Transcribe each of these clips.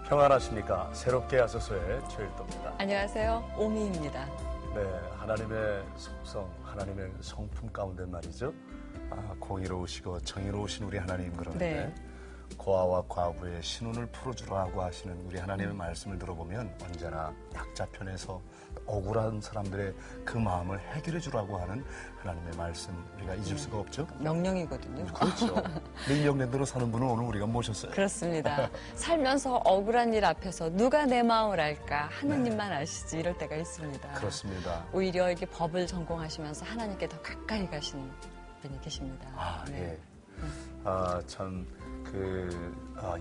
평안하십니까? 새롭게 하소서의 최일도입니다. 안녕하세요. 오미입니다. 네, 하나님의 속성, 하나님의 성품 가운데 말이죠. 공의로우시고 정의로우신 우리 하나님 그런데 네. 고아와 과부의 신운을 풀어주라고 하시는 우리 하나님의 말씀을 들어보면 언제나 약자 편에서 억울한 사람들의 그 마음을 해결해 주라고 하는 하나님의 말씀 우리가 잊을 수가 없죠. 명령이거든요. 그렇죠. 이 명령대로 사는 분을 오늘 우리가 모셨어요. 그렇습니다. 살면서 억울한 일 앞에서 누가 내 마음을 알까? 하느님만 아시지 이럴 때가 있습니다. 그렇습니다. 오히려 이렇게 법을 전공하시면서 하나님께 더 가까이 가시는 분이 계십니다. 예. 참,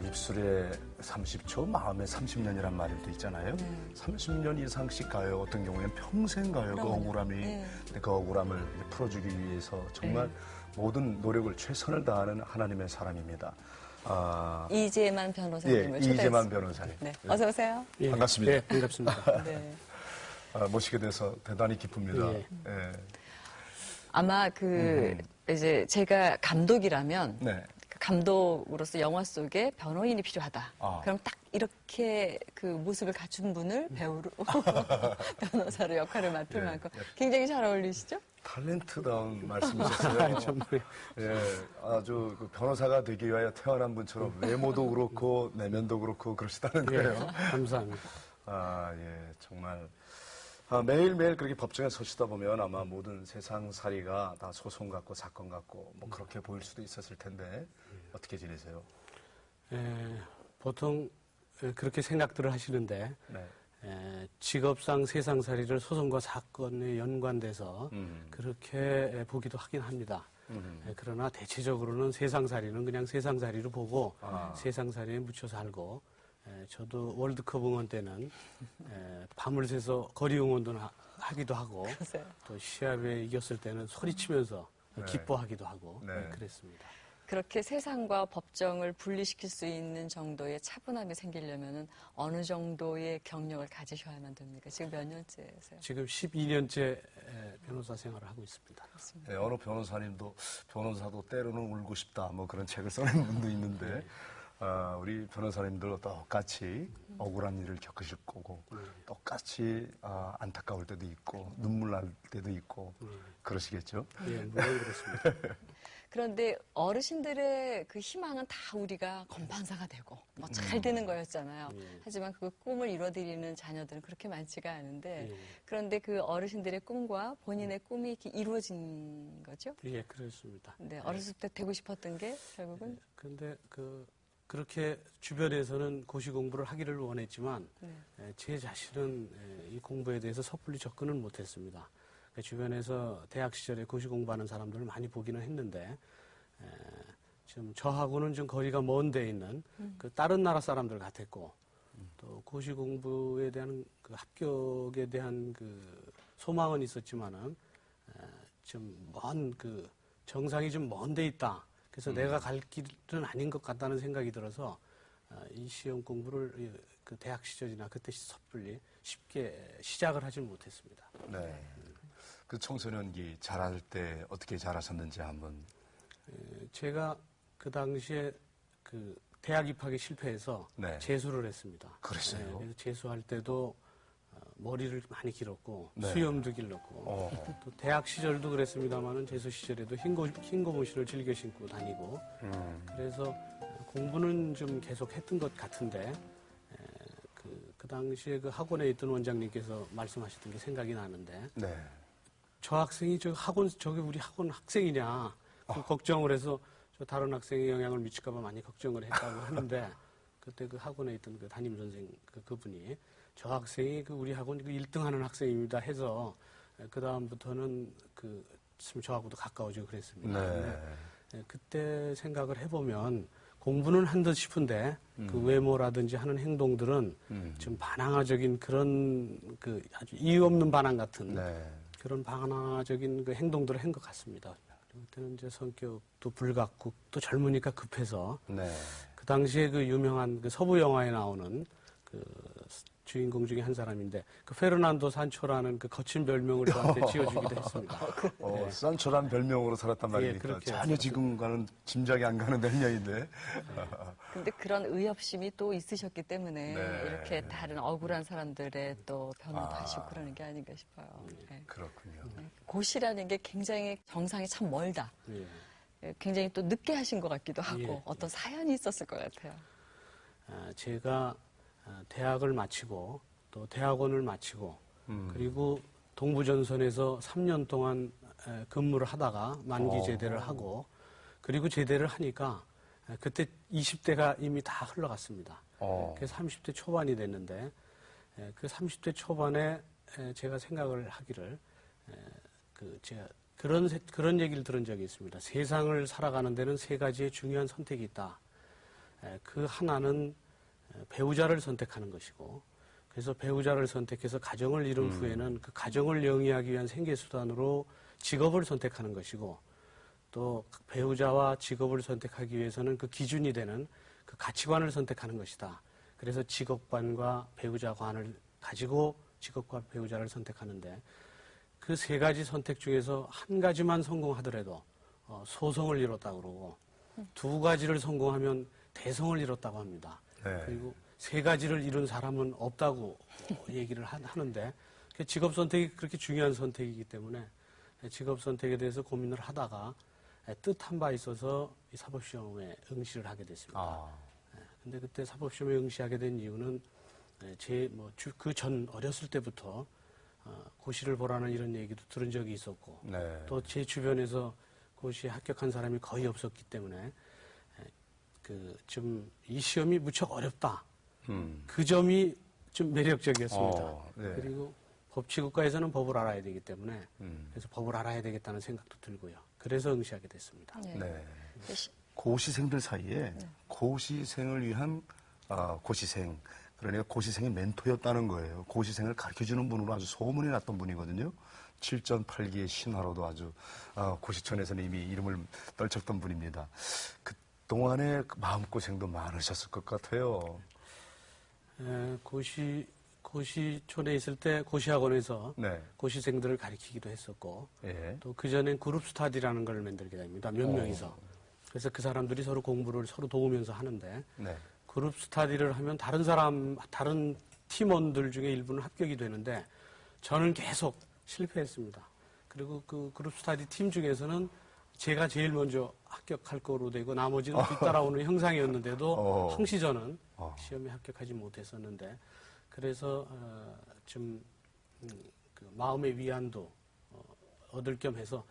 입술에 30초, 마음에 30년이란 말도 있잖아요. 30년 이상씩 가요. 어떤 경우에는 평생 가요. 그 억울함이. 그 억울함을 풀어주기 위해서 정말 모든 노력을 최선을 다하는 하나님의 사람입니다. 이재만 변호사님을 이재만 변호사님. 네. 어서 오세요. 예, 반갑습니다. 네, 반갑습니다. 네. 모시게 돼서 대단히 기쁩니다. 예. 예. 아마 이제 제가 감독이라면 네. 감독으로서 영화 속에 변호인이 필요하다. 그럼 딱 이렇게 그 모습을 갖춘 분을 배우로 변호사로 역할을 맡을 만큼 굉장히 잘 어울리시죠? 탤런트다운 말씀이셨어요. 정말. 예, 아주 그 변호사가 되기 위하여 태어난 분처럼 외모도 그렇고 내면도 그렇고 그러시다는 예, 거예요. 감사합니다. 예, 정말. 매일매일 그렇게 법정에 서시다 보면 아마 모든 세상살이가 다 소송 같고 사건 같고 뭐 그렇게 보일 수도 있었을 텐데 어떻게 지내세요? 보통 그렇게 생각들을 하시는데 네. 직업상 세상살이를 소송과 사건에 연관돼서 그렇게 보기도 하긴 합니다. 그러나 대체적으로는 세상살이는 그냥 세상살이로 보고 세상살이에 묻혀 살고 저도 월드컵 응원 때는 밤을 새서 거리 응원도 하기도 하고 그러세요. 또 시합에 이겼을 때는 소리치면서 기뻐하기도 하고 그랬습니다. 그렇게 세상과 법정을 분리시킬 수 있는 정도의 차분함이 생기려면 어느 정도의 경력을 가지셔야만 됩니까? 지금 몇 년째세요? 지금 12년째 변호사 생활을 하고 있습니다. 네, 어느 변호사님도 변호사도 때로는 울고 싶다 뭐 그런 책을 써낸 분도 있는데 우리 변호사님들 똑같이 억울한 일을 겪으실 거고 똑같이 안타까울 때도 있고 눈물 날 때도 있고 그러시겠죠? 예, 물론 그렇습니다. 그런데 어르신들의 그 희망은 다 우리가 검판사가 되고 뭐 잘 되는 거였잖아요. 하지만 그 꿈을 이루어드리는 자녀들은 그렇게 많지가 않은데 그런데 그 어르신들의 꿈과 본인의 꿈이 이렇게 이루어진 거죠? 예, 그렇습니다. 네, 어렸을 때 되고 싶었던 게 결국은? 그런데 그렇게 주변에서는 고시 공부를 하기를 원했지만 제 자신은 이 공부에 대해서 섣불리 접근을 못했습니다. 주변에서 대학 시절에 고시 공부하는 사람들을 많이 보기는 했는데 지금 저하고는 좀 거리가 먼 데 있는 그 다른 나라 사람들 같았고 또 고시 공부에 대한 그 합격에 대한 그 소망은 있었지만은 좀 먼 그 정상이 좀 먼 데 있다. 그래서 내가 갈 길은 아닌 것 같다는 생각이 들어서 이 시험 공부를 그 대학 시절이나 그때 섣불리 쉽게 시작을 하지 못했습니다. 네. 그 청소년기 자랄 때 어떻게 자라셨는지 한번. 제가 그 당시에 그 대학 입학에 실패해서 재수를 했습니다. 그랬어요? 그래서 재수할 때도 머리를 많이 길었고 네. 수염도 길렀고 또 대학 시절도 그랬습니다만은 재수 시절에도 흰 고무신을 즐겨 신고 다니고 그래서 공부는 좀 계속 했던 것 같은데 그 당시에 그 학원에 있던 원장님께서 말씀하셨던 게 생각이 나는데 저 학생이 저게 우리 학원 학생이냐 걱정을 해서 저 다른 학생의 영향을 미칠까봐 많이 걱정을 했다고 하는데 그때 그 학원에 있던 그 담임 선생 그분이 저 학생이 그 우리 학원 1등 하는 학생입니다 해서 그 다음부터는 저하고도 가까워지고 그랬습니다. 그때 생각을 해보면 공부는 한 듯 싶은데 그 외모라든지 하는 행동들은 좀 반항아적인 그런 그 아주 이유 없는 반항 같은 그런 반항아적인 그 행동들을 한 것 같습니다. 그때는 이제 성격도 불같고 또 젊으니까 급해서 그 당시에 그 유명한 그 서부 영화에 나오는 그 주인공 중에 한 사람인데 그 페르난도 산초라는 그 거친 별명을 저한테 지어주기도 했습니다. 네. 산초란 별명으로 살았단 말이니까 그렇게 전혀 살았습니다. 지금과는 짐작이 안 가는 별명인데. 근데 그런 의협심이 또 있으셨기 때문에 네. 이렇게 다른 억울한 사람들의 또 변호도 하시고 그러는 게 아닌가 싶어요. 네. 그렇군요. 고시라는 게 굉장히 정상이 참 멀다. 굉장히 또 늦게 하신 것 같기도 하고 어떤 사연이 있었을 것 같아요. 제가 대학을 마치고 또 대학원을 마치고 그리고 동부전선에서 3년 동안 근무를 하다가 만기 제대를 하고 그리고 제대를 하니까 그때 20대가 이미 다 흘러갔습니다. 그래서 30대 초반이 됐는데 그 30대 초반에 제가 생각을 하기를 제가 그런 얘기를 들은 적이 있습니다. 세상을 살아가는 데는 세 가지의 중요한 선택이 있다. 그 하나는 배우자를 선택하는 것이고 그래서 배우자를 선택해서 가정을 이룬 후에는 그 가정을 영위하기 위한 생계수단으로 직업을 선택하는 것이고 또 배우자와 직업을 선택하기 위해서는 그 기준이 되는 그 가치관을 선택하는 것이다. 그래서 직업관과 배우자관을 가지고 직업과 배우자를 선택하는데 그 세 가지 선택 중에서 한 가지만 성공하더라도 소성을 이뤘다고 그러고 두 가지를 성공하면 대성을 이뤘다고 합니다. 네. 그리고 세 가지를 이룬 사람은 없다고 얘기를 하는데 직업 선택이 그렇게 중요한 선택이기 때문에 직업 선택에 대해서 고민을 하다가 뜻한 바 있어서 이 사법시험에 응시를 하게 됐습니다. 근데 그때 사법시험에 응시하게 된 이유는 그 전 어렸을 때부터 고시를 보라는 이런 얘기도 들은 적이 있었고 네. 또 제 주변에서 고시에 합격한 사람이 거의 없었기 때문에 좀 이 시험이 무척 어렵다. 그 점이 좀 매력적이었습니다. 네. 그리고 법치국가에서는 법을 알아야 되기 때문에 그래서 법을 알아야 되겠다는 생각도 들고요. 그래서 응시하게 됐습니다. 네. 고시생들 사이에 고시생을 위한 고시생, 그러니까 고시생의 멘토였다는 거예요. 고시생을 가르쳐주는 분으로 아주 소문이 났던 분이거든요. 7.8기의 신화로도 아주 고시촌에서는 이미 이름을 떨쳤던 분입니다. 그동안에 마음고생도 많으셨을 것 같아요. 고시촌에 있을 때 고시학원에서 네. 고시생들을 가르치기도 했었고 예. 또 그전엔 그룹 스타디라는 걸 만들게 됩니다. 몇 명이서. 그래서 그 사람들이 서로 공부를 서로 도우면서 하는데 네. 그룹 스타디를 하면 다른 팀원들 중에 일부는 합격이 되는데 저는 계속 실패했습니다. 그리고 그 그룹 스타디 팀 중에서는 제가 제일 먼저 합격할 거로 되고 나머지는 뒤따라오는 형상이었는데도 항시 저는 시험에 합격하지 못했었는데 그래서 그 마음의 위안도 얻을 겸 해서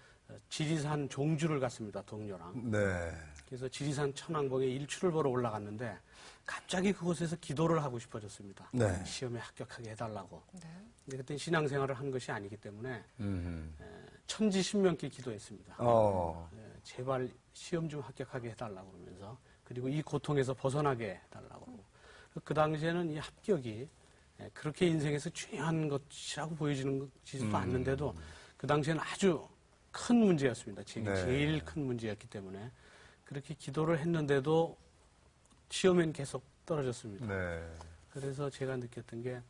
지리산 종주를 갔습니다. 동료랑. 네. 그래서 지리산 천왕봉에 일출을 보러 올라갔는데 갑자기 그곳에서 기도를 하고 싶어졌습니다. 네. 시험에 합격하게 해달라고. 근데 그때 신앙생활을 한 것이 아니기 때문에 천지신명께 기도했습니다. 제발 시험 좀 합격하게 해달라고 그러면서 그리고 이 고통에서 벗어나게 해달라고. 그 당시에는 이 합격이 그렇게 인생에서 중요한 것이라고 보여지지도 않는데도 그 당시에는 아주 큰 문제였습니다. 제게 제일 큰 문제였기 때문에 그렇게 기도를 했는데도 시험엔 계속 떨어졌습니다. 네. 그래서 제가 느꼈던 게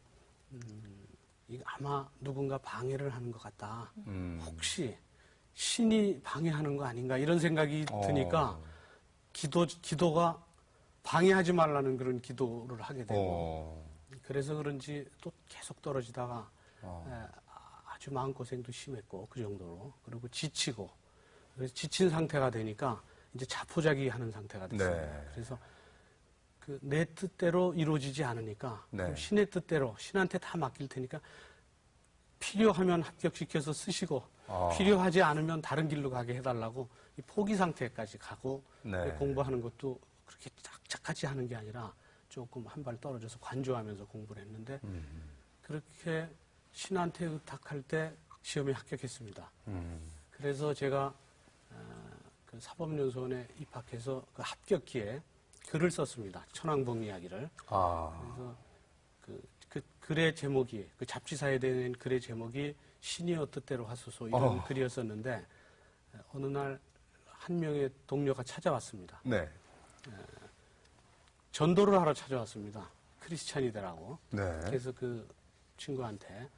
이거 아마 누군가 방해를 하는 것 같다. 혹시 신이 방해하는 거 아닌가 이런 생각이 드니까 기도가 방해하지 말라는 그런 기도를 하게 되고 그래서 그런지 또 계속 떨어지다가 아주 마음고생도 심했고 그 정도로 그리고 지치고 그래서 지친 상태가 되니까 이제 자포자기하는 상태가 됐습니다. 네. 그래서 그 내 뜻대로 이루어지지 않으니까 네. 신의 뜻대로 신한테 다 맡길 테니까 필요하면 합격시켜서 쓰시고 필요하지 않으면 다른 길로 가게 해달라고 이 포기 상태까지 가고 네. 공부하는 것도 그렇게 착착하지 하는 게 아니라 조금 한 발 떨어져서 관조하면서 공부를 했는데 그렇게 신한테 의탁할 때 시험에 합격했습니다. 그래서 제가 그 사법연수원에 입학해서 그 합격기에 글을 썼습니다. 천왕봉 이야기를. 그래서 그 글의 제목이 그 잡지사에 대는 글의 제목이 신이여 뜻대로 하소서 이런 글이었었는데 어느 날 한 명의 동료가 찾아왔습니다. 네. 전도를 하러 찾아왔습니다. 크리스찬이 되라고. 네. 그래서 그 친구한테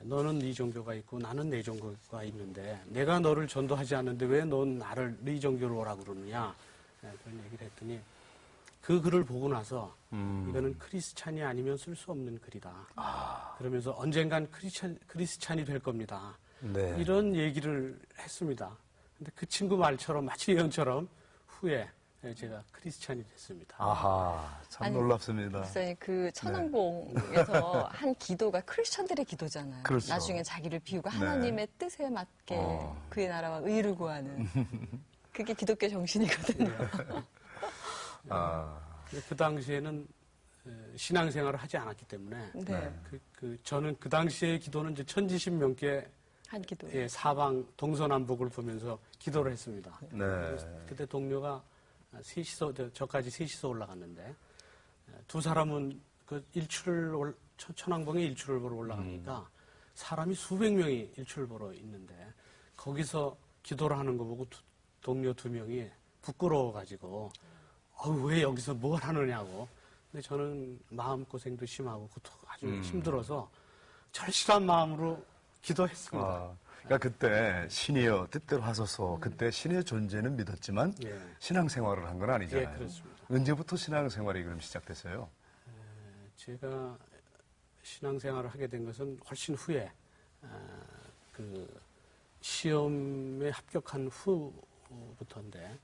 너는 네 종교가 있고 나는 내 종교가 있는데 내가 너를 전도하지 않는데 왜 넌 나를 네 종교로 오라고 그러느냐. 그런 얘기를 했더니 그 글을 보고 나서 이거는 크리스찬이 아니면 쓸 수 없는 글이다. 그러면서 언젠간 크리스찬이 될 겁니다. 네. 이런 얘기를 했습니다. 근데 그 친구 말처럼 마치 예언처럼 후에 제가 크리스찬이 됐습니다. 아하, 참 아니, 놀랍습니다. 목사님 그 천왕봉에서 한 기도가 크리스천들의 기도잖아요. 그렇죠. 나중에 자기를 비우고 네. 하나님의 뜻에 맞게 그의 나라와 의를 구하는 그게 기독교 정신이거든요. 아, 그 당시에는 신앙생활을 하지 않았기 때문에 네. 저는 그 당시의 기도는 이제 천지신명께 한 기도. 사방 동서남북을 보면서 기도를 했습니다. 네. 그때 동료가 저까지 셋이서 올라갔는데 두 사람은 그 천왕봉에 일출을 보러 올라가니까 사람이 수백 명이 일출을 보러 있는데 거기서 기도를 하는 거 보고 동료 두 명이 부끄러워가지고 왜 여기서 뭘 하느냐고. 근데 저는 마음고생도 심하고 아주 힘들어서 절실한 마음으로 기도했습니다. 그러니까 그때 신이여 뜻대로 하소서. 그때 신의 존재는 믿었지만 예. 신앙생활을 한 건 아니잖아요. 예, 그렇습니다. 언제부터 신앙생활이 그럼 시작됐어요? 제가 신앙생활을 하게 된 것은 훨씬 후에 그 시험에 합격한 후부터인데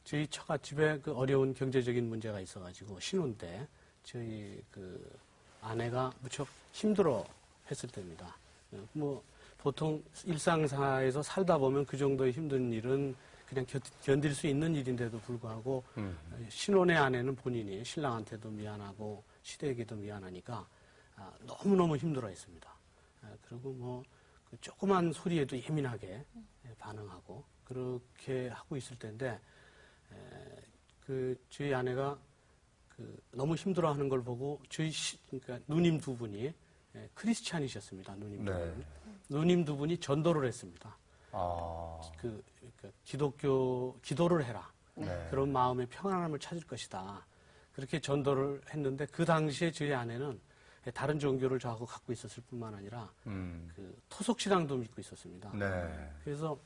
저희 처갓집에 그 어려운 경제적인 문제가 있어가지고 신혼 때 저희 그 아내가 무척 힘들어 했을 때입니다. 뭐 보통 일상사에서 살다 보면 그 정도의 힘든 일은 그냥 견딜 수 있는 일인데도 불구하고 신혼의 아내는 본인이 신랑한테도 미안하고 시댁에도 미안하니까 너무너무 힘들어했습니다. 그리고 뭐 그 조그만 소리에도 예민하게 반응하고 그렇게 하고 있을 때인데 그 저희 아내가 그 너무 힘들어하는 걸 보고 그러니까 누님 두 분이 크리스찬이셨습니다. 누님 두 분. 누님 두 분이 전도를 했습니다. 그러니까 기도를 해라. 네. 그런 마음의 평안함을 찾을 것이다. 그렇게 전도를 했는데 그 당시에 저희 아내는 다른 종교를 저하고 갖고 있었을 뿐만 아니라 그 토속신앙도 믿고 있었습니다. 네. 그래서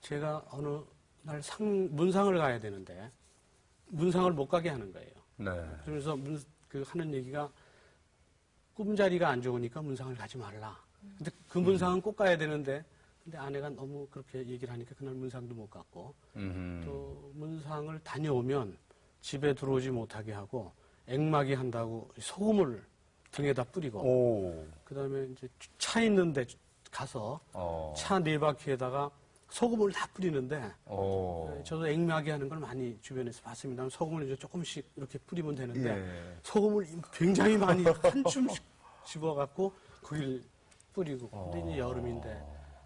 제가 어느 날 문상을 가야 되는데 문상을 못 가게 하는 거예요. 네. 그러면서 하는 얘기가 꿈자리가 안 좋으니까 문상을 가지 말라. 근데 그 문상은 꼭 가야 되는데 근데 아내가 너무 그렇게 얘기를 하니까 그날 문상도 못 갔고 또 문상을 다녀오면 집에 들어오지 못하게 하고 앵마기 한다고 소금을 등에다 뿌리고 그다음에 이제 차 있는데 가서 차 네 바퀴에다가 소금을 다 뿌리는데 저도 앵마기 하는 걸 많이 주변에서 봤습니다. 소금을 이제 조금씩 이렇게 뿌리면 되는데 소금을 굉장히 많이 한 줌씩 집어갖고 거길 뿌리고 근데 이제 여름인데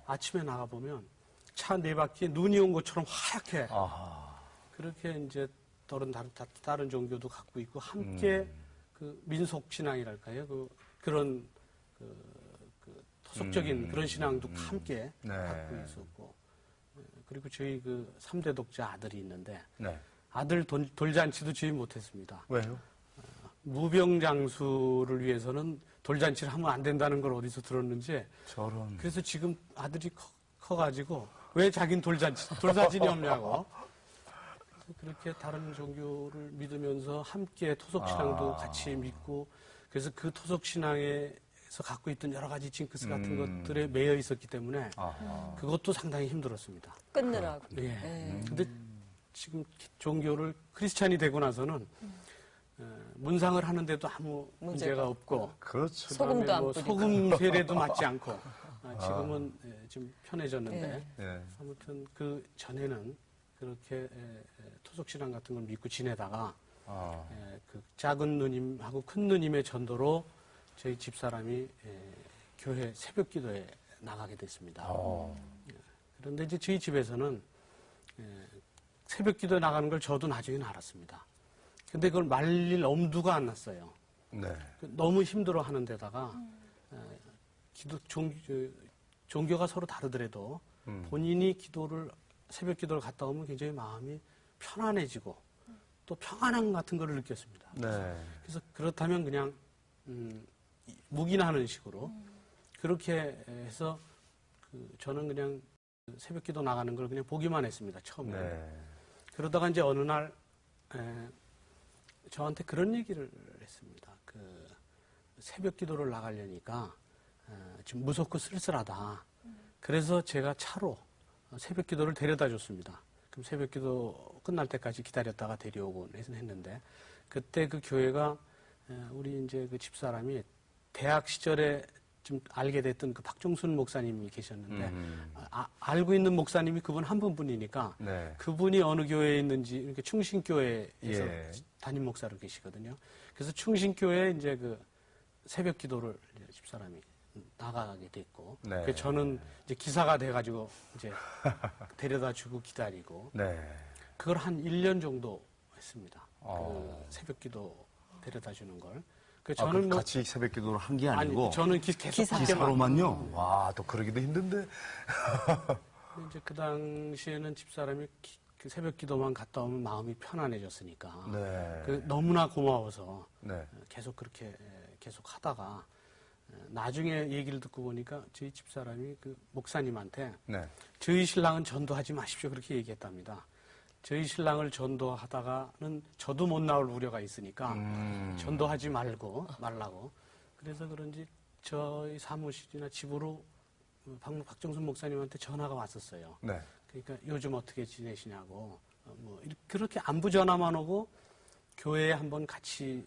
아침에 나가보면 차 네 바퀴에 눈이 온 것처럼 하얗게 그렇게 이제 다른 종교도 갖고 있고 함께 그 민속신앙이랄까요? 그런 토속적인 그런 신앙도 함께 갖고 있었고 그리고 저희 그 3대 독자 아들이 있는데 아들 돌잔치도 저희 못했습니다. 왜요? 무병장수를 위해서는 돌잔치를 하면 안 된다는 걸 어디서 들었는지 저런. 그래서 지금 아들이 커가지고 왜 자긴 돌사진이 없냐고 그렇게 다른 종교를 믿으면서 함께 토속신앙도 같이 믿고 그래서 그 토속신앙에서 갖고 있던 여러 가지 징크스 같은 것들에 매여 있었기 때문에 그것도 상당히 힘들었습니다. 끊느라고. 예. 근데 지금 종교를 크리스찬이 되고 나서는 문상을 하는데도 아무 문제가 없고 그렇죠. 소금도 안 뭐 뿌리고. 소금 세례도 맞지 않고 지금은 좀 편해졌는데 네. 아무튼 그 전에는 그렇게 토속신앙 같은 걸 믿고 지내다가 그 작은 누님하고 큰 누님의 전도로 저희 집사람이 교회 새벽기도에 나가게 됐습니다. 그런데 이제 저희 집에서는 새벽기도에 나가는 걸 저도 나중에 알았습니다. 근데 그걸 말릴 엄두가 안 났어요. 네. 너무 힘들어 하는 데다가 종교가 서로 다르더라도 본인이 새벽 기도를 갔다 오면 굉장히 마음이 편안해지고 또 평안함 같은 걸 느꼈습니다. 네. 그래서 그렇다면 그냥 묵인하는 식으로 그렇게 해서 저는 그냥 새벽기도 나가는 걸 그냥 보기만 했습니다. 처음에. 네. 그러다가 이제 어느 날 저한테 그런 얘기를 했습니다. 새벽기도를 나가려니까 좀 무섭고 쓸쓸하다. 그래서 제가 차로 새벽기도를 데려다 줬습니다. 그럼 새벽기도 끝날 때까지 기다렸다가 데려오곤 했는데 그때 그 교회가 우리 이제 그 집사람이 대학 시절에 좀 알게 됐던 그 박종순 목사님이 계셨는데 알고 있는 목사님이 그분 한 분뿐이니까 네. 그분이 어느 교회에 있는지 이렇게 충신교회에서 예. 담임 목사로 계시거든요. 그래서 충신교회에 이제 그 새벽 기도를 이제 집사람이 나가게 됐고, 네. 그래서 저는 이제 기사가 돼가지고 이제 데려다 주고 기다리고, 네. 그걸 한 1년 정도 했습니다. 어. 그 새벽 기도 데려다 주는 걸. 저는 같이 새벽 기도를 한 게 아니고 아니, 저는 계속 기사로만요. 와, 또 그러기도 힘든데. 이제 그 당시에는 집사람이 그 새벽 기도만 갔다 오면 마음이 편안해졌으니까 네. 너무나 고마워서 네. 계속 그렇게 계속 하다가 나중에 얘기를 듣고 보니까 저희 집사람이 그 목사님한테 네. 저희 신랑은 전도하지 마십시오 그렇게 얘기했답니다. 저희 신랑을 전도하다가는 저도 못 나올 우려가 있으니까 전도하지 말라고. 그래서 그런지 저희 사무실이나 집으로 박정순 목사님한테 전화가 왔었어요. 네. 그러니까 요즘 어떻게 지내시냐고 그렇게 안부 전화만 오고 교회에 한번 같이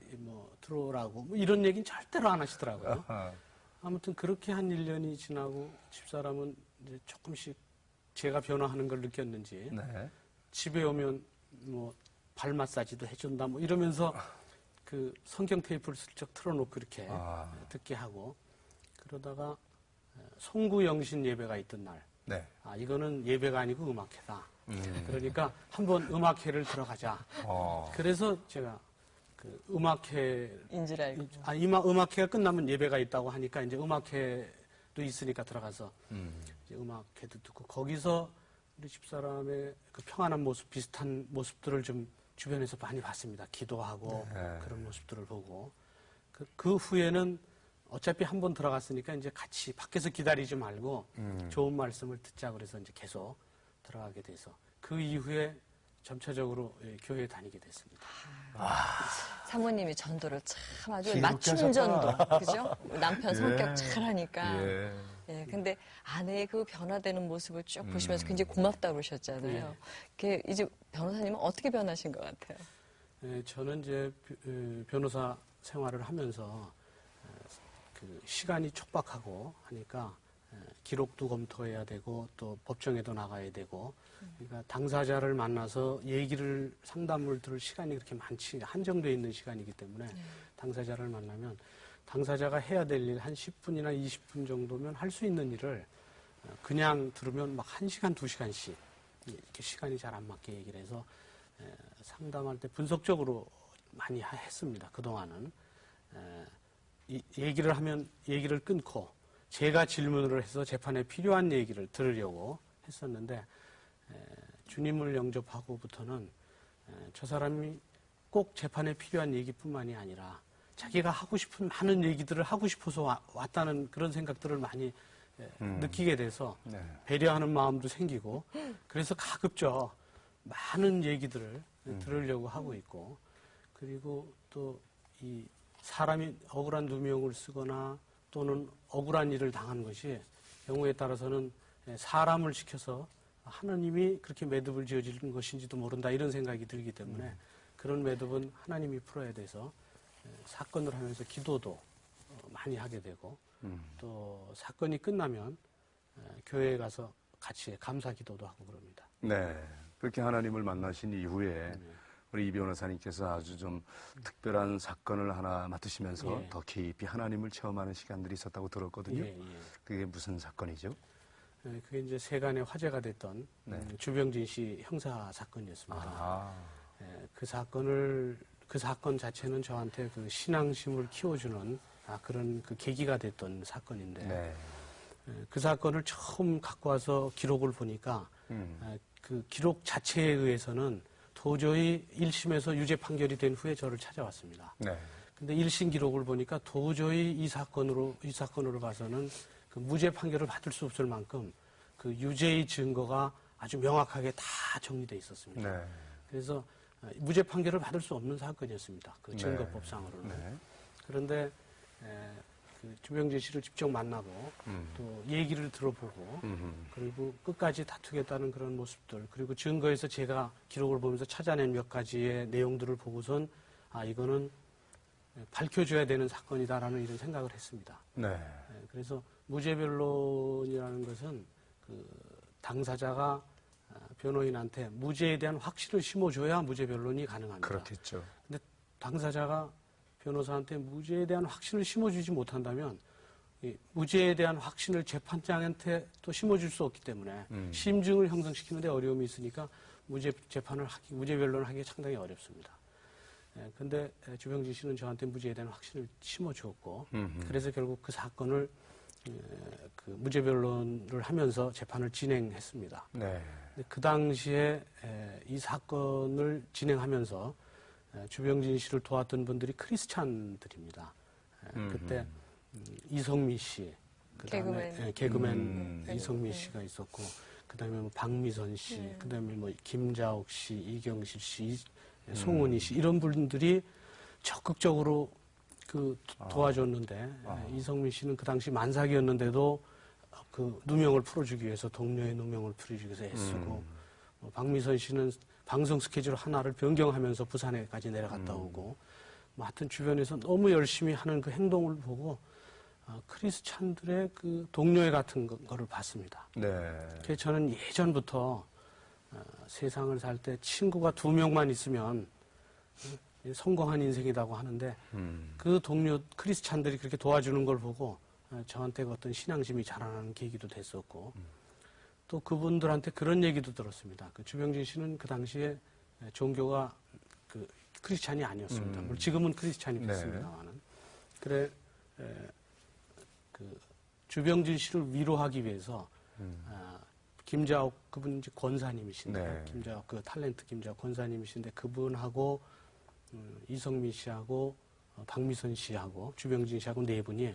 들어오라고 이런 얘기는 절대로 안 하시더라고요. 아무튼 그렇게 한 1년이 지나고 집사람은 이제 조금씩 제가 변화하는 걸 느꼈는지 네. 집에 오면 발 마사지도 해준다 이러면서 그 성경 테이프를 슬쩍 틀어놓고 이렇게 듣게 하고 그러다가 송구영신 예배가 있던 날 네. 이거는 예배가 아니고 음악회다. 그러니까 한번 음악회를 들어가자. 그래서 제가 그 음악회 인줄 알고. 음악회가 끝나면 예배가 있다고 하니까 이제 음악회도 있으니까 들어가서 이제 음악회도 듣고 거기서 우리 집사람의 그 평안한 모습 비슷한 모습들을 좀 주변에서 많이 봤습니다. 기도하고 그런 모습들을 보고 그 후에는 어차피 한번 들어갔으니까 이제 같이 밖에서 기다리지 말고 좋은 말씀을 듣자 그래서 이제 계속 들어가게 돼서 그 이후에 점차적으로 교회에 다니게 됐습니다. 사모님이 전도를 참 아주 지혜롭게 맞춤 하셨다. 전도, 그죠? 남편 예. 성격 잘하니까. 예. 예, 근데 아내의 그 변화되는 모습을 쭉 보시면서 굉장히 고맙다 그러셨잖아요. 그게 이제 변호사님은 어떻게 변하신 것 같아요? 저는 이제 변호사 생활을 하면서 그 시간이 촉박하고 하니까 기록도 검토해야 되고 또 법정에도 나가야 되고 그러니까 당사자를 만나서 상담을 들을 시간이 그렇게 한정되어 있는 시간이기 때문에 당사자를 만나면 당사자가 해야 될 일 한 10분이나 20분 정도면 할 수 있는 일을 그냥 들으면 막 1시간, 2시간씩 이렇게 시간이 잘 안 맞게 얘기를 해서 상담할 때 분석적으로 많이 했습니다. 그동안은. 얘기를 하면 얘기를 끊고 제가 질문을 해서 재판에 필요한 얘기를 들으려고 했었는데 주님을 영접하고부터는 저 사람이 꼭 재판에 필요한 얘기뿐만이 아니라 자기가 하고 싶은 많은 얘기들을 하고 싶어서 왔다는 그런 생각들을 많이 느끼게 돼서 배려하는 마음도 생기고 그래서 가급적 많은 얘기들을 들으려고 하고 있고 그리고 또 이 사람이 억울한 누명을 쓰거나 또는 억울한 일을 당한 것이 경우에 따라서는 사람을 시켜서 하나님이 그렇게 매듭을 지어지는 것인지도 모른다 이런 생각이 들기 때문에 그런 매듭은 하나님이 풀어야 돼서 사건을 하면서 기도도 많이 하게 되고 또 사건이 끝나면 교회에 가서 같이 감사 기도도 하고 그럽니다. 네. 그렇게 하나님을 만나신 이후에 우리 이 변호사님께서 아주 좀 특별한 사건을 하나 맡으시면서 더 깊이 하나님을 체험하는 시간들이 있었다고 들었거든요. 그게 무슨 사건이죠? 그게 이제 세간에 화제가 됐던 주병진 씨 형사 사건이었습니다. 그 사건 자체는 저한테 그 신앙심을 키워주는 그런 그 계기가 됐던 사건인데 그 사건을 처음 갖고 와서 기록을 보니까 그 기록 자체에 의해서는 도저히 1심에서 유죄 판결이 된 후에 저를 찾아왔습니다. 네. 근데 1심 기록을 보니까 도저히 이 사건으로 봐서는 그 무죄 판결을 받을 수 없을 만큼 그 유죄의 증거가 아주 명확하게 다 정리되어 있었습니다. 네. 그래서 무죄 판결을 받을 수 없는 사건이었습니다. 그 네. 증거법상으로는. 네. 그런데 그 주병진 씨를 직접 만나고 또 얘기를 들어보고 그리고 끝까지 다투겠다는 그런 모습들 그리고 증거에서 제가 기록을 보면서 찾아낸 몇 가지의 내용들을 보고선 아 이거는 밝혀줘야 되는 사건이다라는 이런 생각을 했습니다. 네. 그래서 무죄 변론이라는 것은 그 당사자가 변호인한테 무죄에 대한 확신을 심어줘야 무죄 변론이 가능합니다. 그렇겠죠. 근데 당사자가 변호사한테 무죄에 대한 확신을 심어주지 못한다면 이 무죄에 대한 확신을 재판장한테 또 심어줄 수 없기 때문에 심증을 형성시키는 데 어려움이 있으니까 무죄 변론을 하기가 상당히 어렵습니다. 근데 주병진 씨는 저한테 무죄에 대한 확신을 심어주었고 그래서 결국 그 사건을 그 무죄 변론을 하면서 재판을 진행했습니다. 네. 근데 그 당시에 이 사건을 진행하면서 주병진 씨를 도왔던 분들이 크리스찬들입니다. 그때 이성미 씨, 그다음에 개그맨 이성미 씨가 있었고, 그다음에 뭐 박미선 씨, 그다음에 뭐 김자옥 씨, 이경실 씨, 송은희 씨 이런 분들이 적극적으로 그 도와줬는데 이성미 씨는 그 당시 만삭이었는데도 그 누명을 풀어주기 위해서 동료의 누명을 풀어주기 위해서 애쓰고 박미선 씨는 방송 스케줄 하나를 변경하면서 부산에까지 내려갔다 오고 뭐 하여튼 주변에서 너무 열심히 하는 그 행동을 보고 크리스찬들의 그 동료애 같은 거를 봤습니다. 네. 그래서 저는 예전부터 세상을 살 때 친구가 2명만 있으면 성공한 인생이라고 하는데 그 동료 크리스찬들이 그렇게 도와주는 걸 보고 저한테 어떤 신앙심이 자라나는 계기도 됐었고 또 그분들한테 그런 얘기도 들었습니다. 그 주병진 씨는 그 당시에 종교가 그 크리스찬이 아니었습니다. 물론 지금은 크리스찬이 됐습니다만은. 그래 그 주병진 씨를 위로하기 위해서 김자옥 그분 이제 권사님이신데 네. 김자옥 그 탤런트 김자옥 권사님이신데 그분하고 이성미 씨하고 박미선 씨하고 주병진 씨하고 네 분이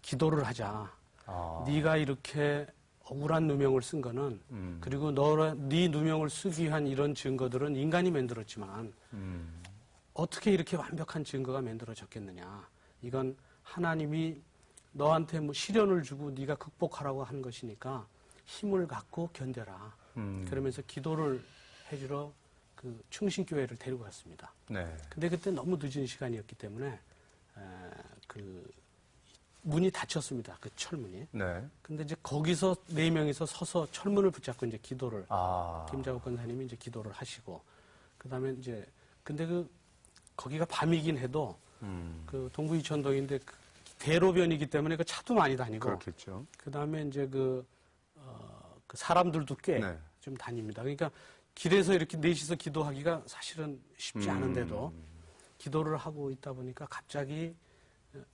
기도를 하자. 네가 이렇게 억울한 누명을 쓴 거는 그리고 네 누명을 쓰기 위한 이런 증거들은 인간이 만들었지만 어떻게 이렇게 완벽한 증거가 만들어졌겠느냐. 이건 하나님이 너한테 뭐 시련을 주고 네가 극복하라고 한 것이니까 힘을 갖고 견뎌라. 그러면서 기도를 해주러 그 충신교회를 데리고 갔습니다. 네. 근데 그때 너무 늦은 시간이었기 때문에 그 문이 닫혔습니다. 그 철문이. 네. 근데 이제 거기서 4명이서 서서 철문을 붙잡고 이제 기도를 김자국 권사님이 이제 기도를 하시고 그다음에 이제 근데 거기가 밤이긴 해도 그 동부 이천동인데 그 대로변이기 때문에 그 차도 많이 다니고 그렇겠죠. 그다음에 이제 그 사람들도 꽤 좀 다닙니다. 그러니까 길에서 이렇게 넷이서 기도하기가 사실은 쉽지 않은데도 기도를 하고 있다 보니까 갑자기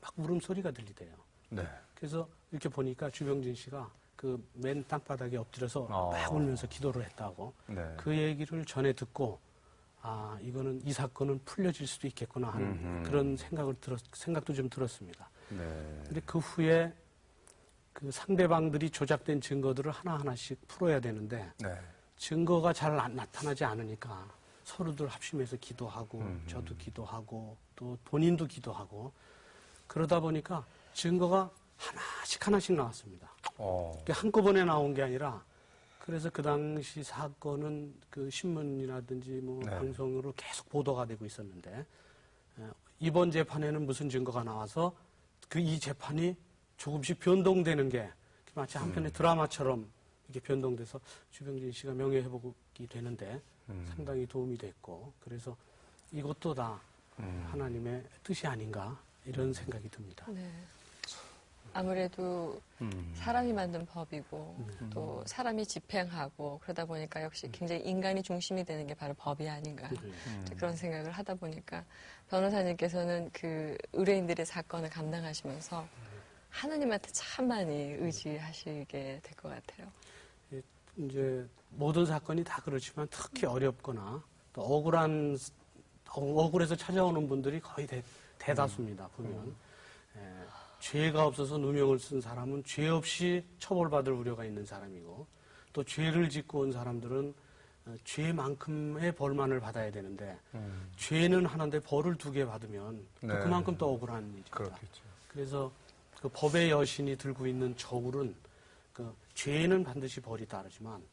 막 울음소리가 들리대요. 네. 그래서 이렇게 보니까 주병진 씨가 그 맨 땅바닥에 엎드려서 막 울면서 기도를 했다고 네. 그 얘기를 전해 듣고 이거는 이 사건은 풀려질 수도 있겠구나 하는 그런 생각도 좀 들었습니다. 네. 근데 그 후에 그 상대방들이 조작된 증거들을 하나하나씩 풀어야 되는데 네. 증거가 잘 나타나지 않으니까 서로들 합심해서 기도하고 저도 기도하고 또 본인도 기도하고 그러다 보니까 증거가 하나씩 나왔습니다. 그게 한꺼번에 나온 게 아니라 그래서 그 당시 사건은 그 신문이라든지 뭐 방송으로 계속 보도가 되고 있었는데 이번 재판에는 무슨 증거가 나와서 이 재판이 조금씩 변동되는 게 마치 한편의 드라마처럼 이렇게 변동돼서 주병진 씨가 명예회복이 되는데 상당히 도움이 됐고 그래서 이것도 다 하나님의 뜻이 아닌가 이런 생각이 듭니다. 네. 아무래도 사람이 만든 법이고 또 사람이 집행하고 그러다 보니까 역시 굉장히 인간이 중심이 되는 게 바로 법이 아닌가 그런 생각을 하다 보니까 변호사님께서는 그 의뢰인들의 사건을 감당하시면서 하나님한테 참 많이 의지하시게 될 것 같아요. 이제 모든 사건이 다 그렇지만 특히 어렵거나 또 억울해서 찾아오는 분들이 거의 대다수입니다. 보면 죄가 없어서 누명을 쓴 사람은 죄 없이 처벌받을 우려가 있는 사람이고, 또 죄를 짓고 온 사람들은 죄만큼의 벌만을 받아야 되는데 죄는 하나인데 벌을 2개 받으면 또 네. 그만큼 또 억울한 일입니다. 그렇겠죠. 그래서 그 법의 여신이 들고 있는 저울은 그 죄는 반드시 벌이 따르지만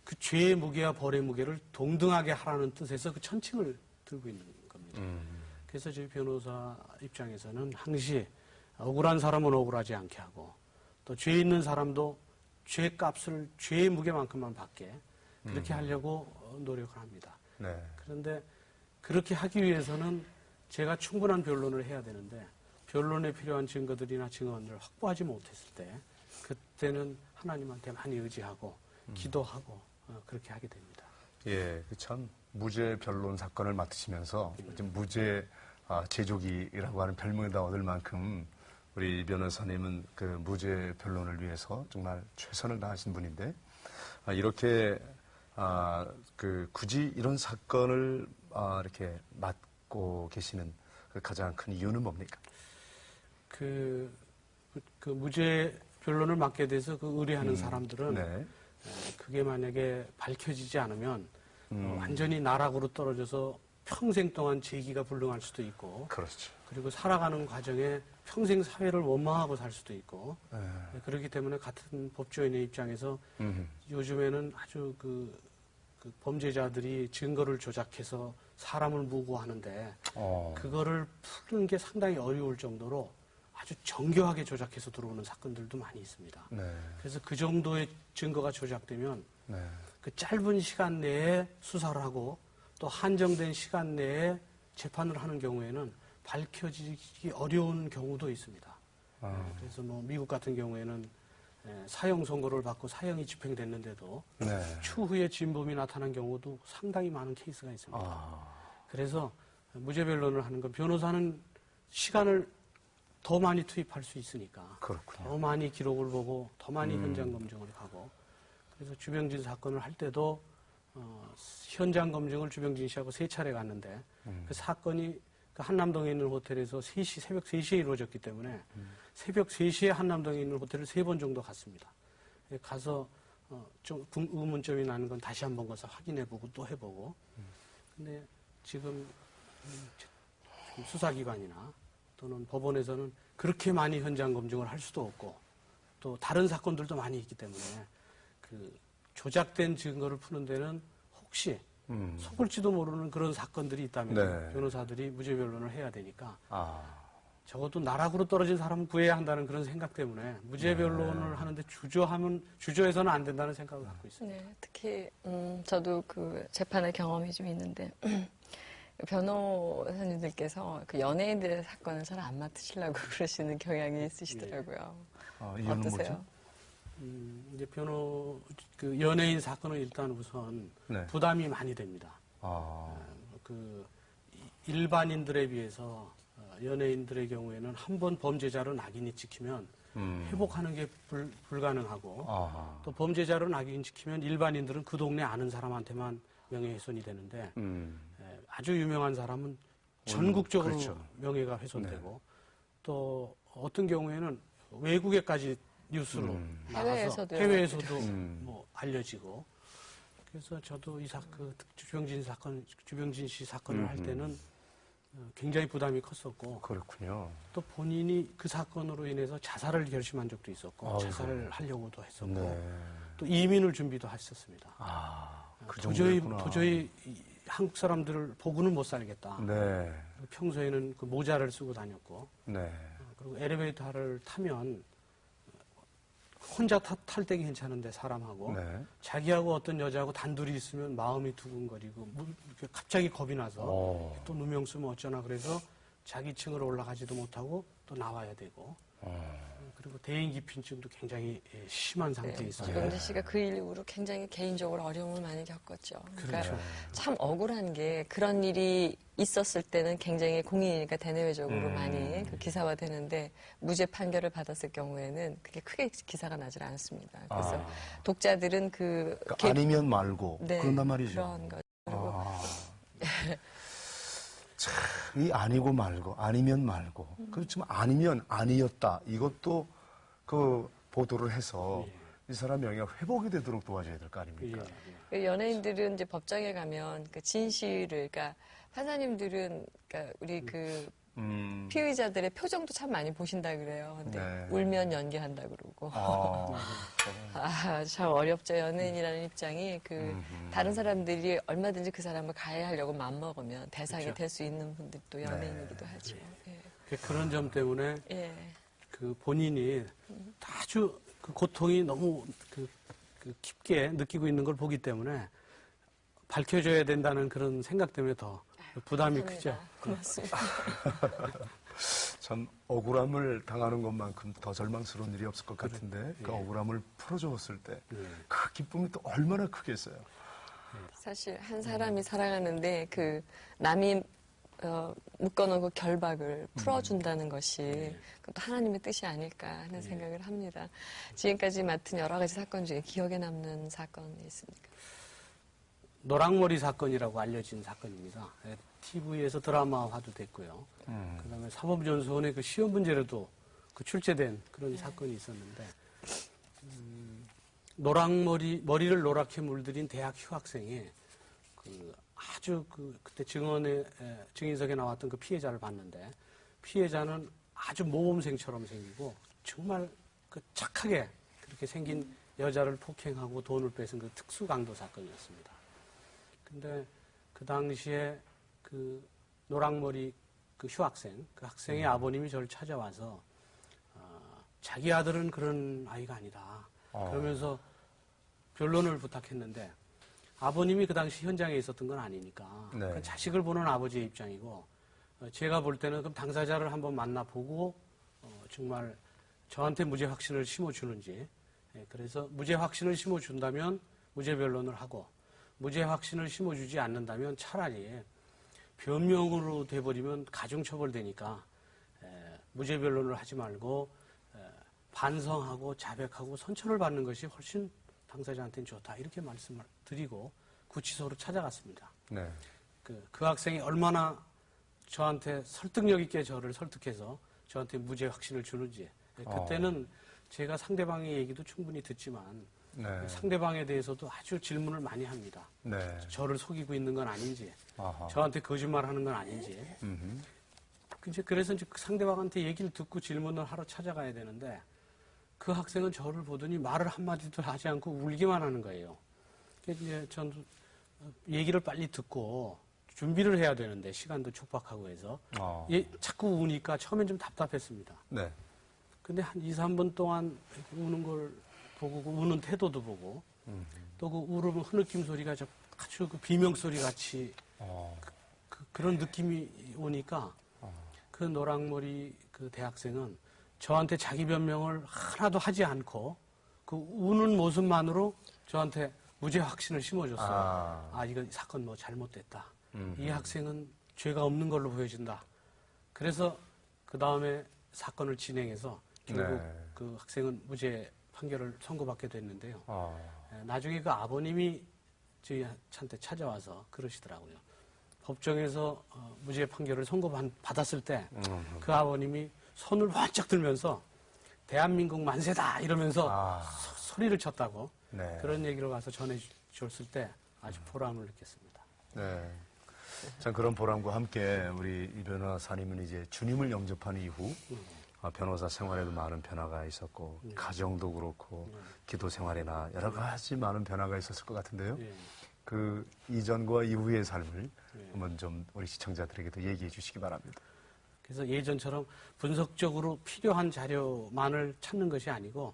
그 죄의 무게와 벌의 무게를 동등하게 하라는 뜻에서 그 천칭을 들고 있는 겁니다. 그래서 저희 변호사 입장에서는 항시 억울한 사람은 억울하지 않게 하고, 또 죄 있는 사람도 죄 값을 죄의 무게만큼만 받게 그렇게 하려고 노력을 합니다. 네. 그런데 그렇게 하기 위해서는 제가 충분한 변론을 해야 되는데, 변론에 필요한 증거들이나 증언을 확보하지 못했을 때 그때는 하나님한테 많이 의지하고 기도하고 그렇게 하게 됩니다. 예, 참 무죄 변론 사건을 맡으시면서 무죄 제조기라고 하는 별명을 다 얻을 만큼 우리 변호사님은 그 무죄 변론을 위해서 정말 최선을 다하신 분인데, 이렇게 굳이 이런 사건을 이렇게 맡고 계시는 그 가장 큰 이유는 뭡니까? 그 무죄 변론을 맡게 돼서 그 의뢰하는 사람들은 네. 그게 만약에 밝혀지지 않으면 완전히 나락으로 떨어져서 평생 동안 재기가 불능할 수도 있고, 그렇죠. 그리고 살아가는 과정에 평생 사회를 원망하고 살 수도 있고, 그렇기 때문에 같은 법조인의 입장에서 요즘에는 아주 그 범죄자들이 증거를 조작해서 사람을 무고하는데 그거를 푸는 게 상당히 어려울 정도로 아주 정교하게 조작해서 들어오는 사건들도 많이 있습니다. 네. 그래서 그 정도의 증거가 조작되면 네. 그 짧은 시간 내에 수사를 하고 또 한정된 시간 내에 재판을 하는 경우에는 밝혀지기 어려운 경우도 있습니다. 그래서 뭐 미국 같은 경우에는 사형 선고를 받고 사형이 집행됐는데도 네. 추후에 진범이 나타난 경우도 상당히 많은 케이스가 있습니다. 그래서 무죄 변론을 하는 건 변호사는 시간을 더 많이 투입할 수 있으니까 그렇군요. 더 많이 기록을 보고 더 많이 현장 검증을 하고, 그래서 주병진 사건을 할 때도 현장 검증을 주병진 씨하고 3차례 갔는데 그 사건이 그 한남동에 있는 호텔에서 새벽 3시에 이루어졌기 때문에 새벽 3시에 한남동에 있는 호텔을 3번 정도 갔습니다. 가서 좀 의문점이 나는 건 다시 한번 가서 확인해보고 또 해보고. 근데 지금 수사기관이나 또는 법원에서는 그렇게 많이 현장 검증을 할 수도 없고, 또 다른 사건들도 많이 있기 때문에 그 조작된 증거를 푸는 데는 혹시 속을지도 모르는 그런 사건들이 있다면 네. 변호사들이 무죄 변론을 해야 되니까 적어도 나락으로 떨어진 사람은 구해야 한다는 그런 생각 때문에 무죄 변론을 하는데 주저해서는 안 된다는 생각을 갖고 있습니다. 네, 특히 저도 그 재판의 경험이 좀 있는데 변호사님들께서 그 연예인들의 사건을 잘 안 맡으시려고 그러시는 경향이 있으시더라고요. 이유는 어떠세요? 뭐죠? 이제 그 연예인 사건은 일단 우선 네. 부담이 많이 됩니다. 그 일반인들에 비해서 연예인들의 경우에는 한 번 범죄자로 낙인이 찍히면 회복하는 게 불가능하고, 또 범죄자로 낙인 찍히면 일반인들은 그 동네 아는 사람한테만 명예훼손이 되는데 아주 유명한 사람은 전국적으로 그렇죠. 명예가 훼손되고, 또 어떤 경우에는 외국에까지 뉴스로 나가서 해외에서도 뭐 알려지고. 그래서 저도 주병진 씨 사건을 할 때는 굉장히 부담이 컸었고, 그렇군요. 또 본인이 그 사건으로 인해서 자살을 결심한 적도 있었고, 자살을 하려고도 했었고, 네. 또 이민을 준비도 했었습니다. 그 도저히 정도였구나. 한국 사람들을 보고는 못 살겠다. 네. 평소에는 그 모자를 쓰고 다녔고, 네. 그리고 엘리베이터를 타면 혼자 탈 때는 괜찮은데 사람하고 네. 자기하고 어떤 여자하고 단둘이 있으면 마음이 두근거리고 이렇게 갑자기 겁이 나서 또 누명 쓰면 어쩌나, 그래서 자기 층으로 올라가지도 못하고 또 나와야 되고, 그리고 대인기피증도 굉장히 심한 상태에 있어요. 주병진 씨가 그 이후로 굉장히 개인적으로 어려움을 많이 겪었죠. 그러니까 그렇죠. 참 억울한 게, 그런 일이 있었을 때는 굉장히 공인이니까 대내외적으로 많이 그 기사화 되는데, 무죄 판결을 받았을 경우에는 그게 크게 기사가 나질 않습니다. 그래서 독자들은 그러니까 아니면 말고 네, 그런단 말이죠. 그런 거. 그리고 참, 이 아니고 말고, 아니면 말고, 그렇지만 아니면 아니었다. 이것도 그 보도를 해서 이 사람 명예가 회복이 되도록 도와줘야 될 거 아닙니까? 그 연예인들은 이제 법정에 가면 그 진실을, 그러니까 판사님들은, 그러니까 우리 그 피의자들의 표정도 참 많이 보신다 그래요. 근데 네. 울면 연기한다 그러고. 참 어렵죠. 연예인이라는 입장이 다른 사람들이 얼마든지 그 사람을 가해하려고 마음먹으면 대상이 그렇죠. 될 수 있는 분들도 연예인이기도 하죠. 예. 그런 점 때문에 예. 그 본인이 아주 그 고통이 너무 그 깊게 느끼고 있는 걸 보기 때문에 밝혀줘야 된다는 그런 생각 때문에 더 부담이 크죠. 고맙습니다. 참 억울함을 당하는 것만큼 더 절망스러운 일이 없을 것 같은데 그 억울함을 풀어줬을 때 그 기쁨이 또 얼마나 크겠어요. 사실 한 사람이 살아가는데 그 남이 묶어놓은 그 결박을 풀어준다는 것이 그것도 하나님의 뜻이 아닐까 하는 생각을 합니다. 지금까지 맡은 여러 가지 사건 중에 기억에 남는 사건이 있습니까? 노랑머리 사건이라고 알려진 사건입니다. TV에서 드라마화도 됐고요. 그다음에 사법연수원의 그 시험 문제로도 그 출제된 그런 사건이 있었는데 머리를 노랗게 물들인 대학 휴학생이 그 아주 그때 증인석에 나왔던 그 피해자를 봤는데 피해자는 아주 모범생처럼 생기고 정말 그 착하게 그렇게 생긴 여자를 폭행하고 돈을 뺏은 그 특수강도 사건이었습니다. 근데 그 당시에 그 노랑머리 그 휴학생, 그 학생의 아버님이 저를 찾아와서 자기 아들은 그런 아이가 아니다. 그러면서 변론을 부탁했는데 아버님이 그 당시 현장에 있었던 건 아니니까 그 자식을 보는 아버지의 입장이고 제가 볼 때는 그럼 당사자를 한번 만나보고 정말 저한테 무죄 확신을 심어주는지 그래서 무죄 확신을 심어준다면 무죄 변론을 하고 무죄 확신을 심어주지 않는다면 차라리 변명으로 돼버리면 가중처벌되니까 무죄 변론을 하지 말고 반성하고 자백하고 선처를 받는 것이 훨씬 당사자한테는 좋다 이렇게 말씀을 드리고 구치소로 찾아갔습니다. 네. 그 학생이 얼마나 저한테 설득력 있게 저를 설득해서 저한테 무죄 확신을 주는지 그때는 제가 상대방의 얘기도 충분히 듣지만 상대방에 대해서도 아주 질문을 많이 합니다. 저를 속이고 있는 건 아닌지, 저한테 거짓말하는 건 아닌지. 그래서 이제 그 상대방한테 얘기를 듣고 질문을 하러 찾아가야 되는데 그 학생은 저를 보더니 말을 한마디도 하지 않고 울기만 하는 거예요. 이제 전 얘기를 빨리 듣고 준비를 해야 되는데 시간도 촉박하고 해서 자꾸 우니까 처음엔 좀 답답했습니다. 근데 한 2, 3분 동안 우는 걸 보고 우는 태도도 보고 또 그 울음 흐느낌 소리가 아주 그 비명 소리 같이 그런 느낌이 오니까 그 노랑머리 그 대학생은 저한테 자기 변명을 하나도 하지 않고 그 우는 모습만으로 저한테 무죄 확신을 심어줬어요. 이거 사건 뭐 잘못됐다. 이 학생은 죄가 없는 걸로 보여진다. 그래서 그 다음에 사건을 진행해서 결국 그 학생은 무죄 판결을 선고받게 됐는데요. 나중에 그 아버님이 저희한테 찾아와서 그러시더라고요. 법정에서 무죄 판결을 선고받았을 때 그 아버님이 손을 활짝 들면서 대한민국 만세다 이러면서 소리를 쳤다고 그런 얘기를 와서 전해줬을 때 아주 보람을 느꼈습니다. 참 그런 보람과 함께 우리 이 변호사님은 이제 주님을 영접한 이후 변호사 생활에도 많은 변화가 있었고 가정도 그렇고 기도 생활이나 여러 가지 많은 변화가 있었을 것 같은데요. 그 이전과 이후의 삶을 한번 좀 우리 시청자들에게도 얘기해 주시기 바랍니다. 그래서 예전처럼 분석적으로 필요한 자료만을 찾는 것이 아니고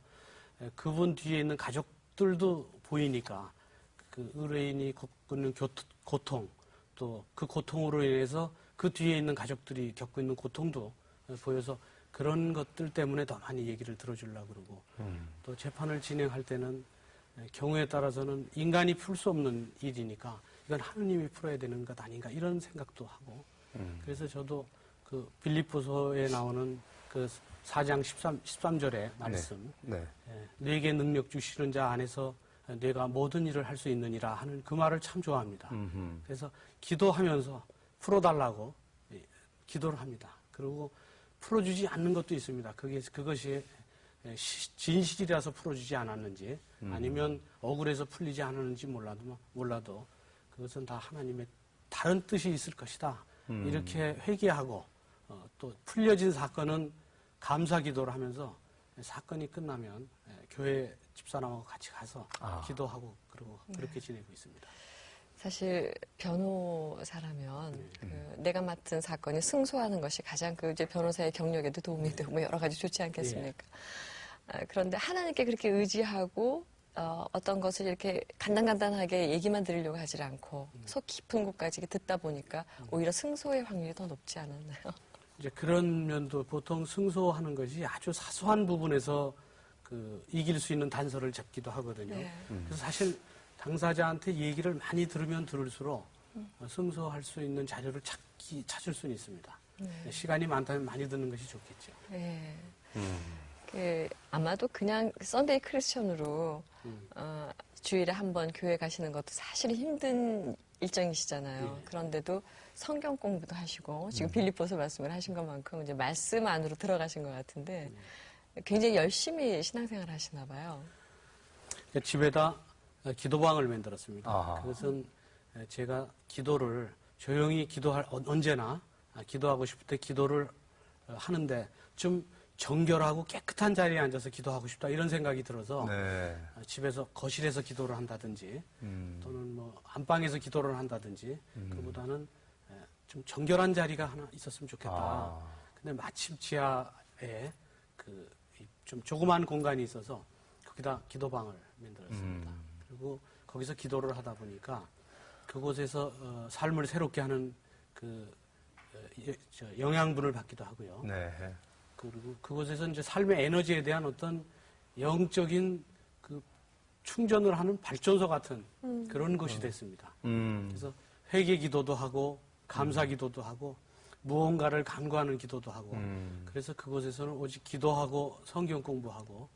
그분 뒤에 있는 가족들도 보이니까 그 의뢰인이 겪고 있는 고통 또 그 고통으로 인해서 그 뒤에 있는 가족들이 겪고 있는 고통도 보여서 그런 것들 때문에 더 많이 얘기를 들어주려고 그러고 또 재판을 진행할 때는 경우에 따라서는 인간이 풀 수 없는 일이니까 이건 하느님이 풀어야 되는 것 아닌가 이런 생각도 하고 그래서 저도 그 빌립보서에 나오는 그 4장 13절의 말씀 내게 능력 주시는 자 안에서 내가 모든 일을 할 수 있느니라 하는 그 말을 참 좋아합니다. 음흠. 그래서 기도하면서 풀어달라고 기도를 합니다. 그리고 풀어주지 않는 것도 있습니다. 그것이 진실이라서 풀어주지 않았는지 아니면 억울해서 풀리지 않았는지 몰라도 그것은 다 하나님의 다른 뜻이 있을 것이다. 이렇게 회개하고 또 풀려진 사건은 감사 기도를 하면서 사건이 끝나면 교회 집사람하고 같이 가서 기도하고 그리고 그렇게 지내고 있습니다. 사실 변호사라면 그 내가 맡은 사건이 승소하는 것이 가장 그 이제 변호사의 경력에도 도움이 되고 뭐 여러 가지 좋지 않겠습니까? 그런데 하나님께 그렇게 의지하고 어떤 것을 이렇게 간단간단하게 얘기만 들으려고 하질 않고 속 깊은 곳까지 듣다 보니까 오히려 승소의 확률이 더 높지 않았나요? 이제 그런 면도 보통 승소하는 것이 아주 사소한 부분에서 이길 수 있는 단서를 잡기도 하거든요. 네. 그래서 사실 당사자한테 얘기를 많이 들으면 들을수록 승소할 수 있는 자료를 찾을 수는 있습니다. 네. 시간이 많다면 많이 듣는 것이 좋겠죠. 네. 아마도 그냥 썬데이 크리스천으로 주일에 한 번 교회 가시는 것도 사실은 힘든 일정이시잖아요. 그런데도 성경 공부도 하시고 지금 빌립보서 말씀을 하신 것만큼 이제 말씀 안으로 들어가신 것 같은데 굉장히 열심히 신앙생활 하시나 봐요. 집에다 기도방을 만들었습니다. 아하. 그것은 제가 기도를 조용히 언제나 기도하고 싶을 때 기도를 하는데 좀 정결하고 깨끗한 자리에 앉아서 기도하고 싶다 이런 생각이 들어서 네. 집에서 거실에서 기도를 한다든지 또는 뭐 안방에서 기도를 한다든지 그보다는 좀 정결한 자리가 하나 있었으면 좋겠다. 근데 마침 지하에 좀 조그만 공간이 있어서 거기다 기도방을 만들었습니다. 그리고 거기서 기도를 하다 보니까 그곳에서 삶을 새롭게 하는 영양분을 받기도 하고요. 네. 그리고 그곳에서 이제 삶의 에너지에 대한 어떤 영적인 충전을 하는 발전소 같은 그런 곳이 됐습니다. 그래서 회개 기도도 하고 감사 기도도 하고 무언가를 간구하는 기도도 하고 그래서 그곳에서는 오직 기도하고 성경 공부하고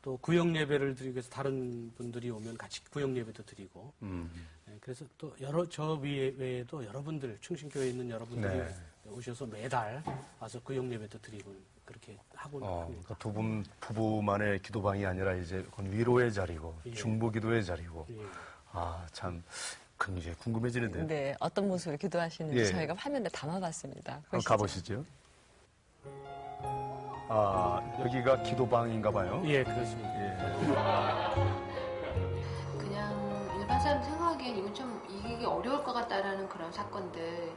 또 구역 예배를 드리기 위해서 다른 분들이 오면 같이 구역 예배도 드리고 그래서 또 저 외에도 여러분들 충신교회에 있는 여러분들이 네. 오셔서 매달 와서 구역 예배도 드리고 그렇게 하고 합니다. 그러니까 부부만의 기도방이 아니라 이제 그건 위로의 자리고 중보 기도의 자리고 참 굉장히 궁금해지는데요. 네, 어떤 모습으로 기도하시는지 예. 저희가 화면에 담아봤습니다. 한번 가보시죠. 여기가 기도방인가 봐요. 예, 그렇습니다. 그냥 일반 사람 생각하기엔 이건 좀 이기기 어려울 것 같다라는 그런 사건들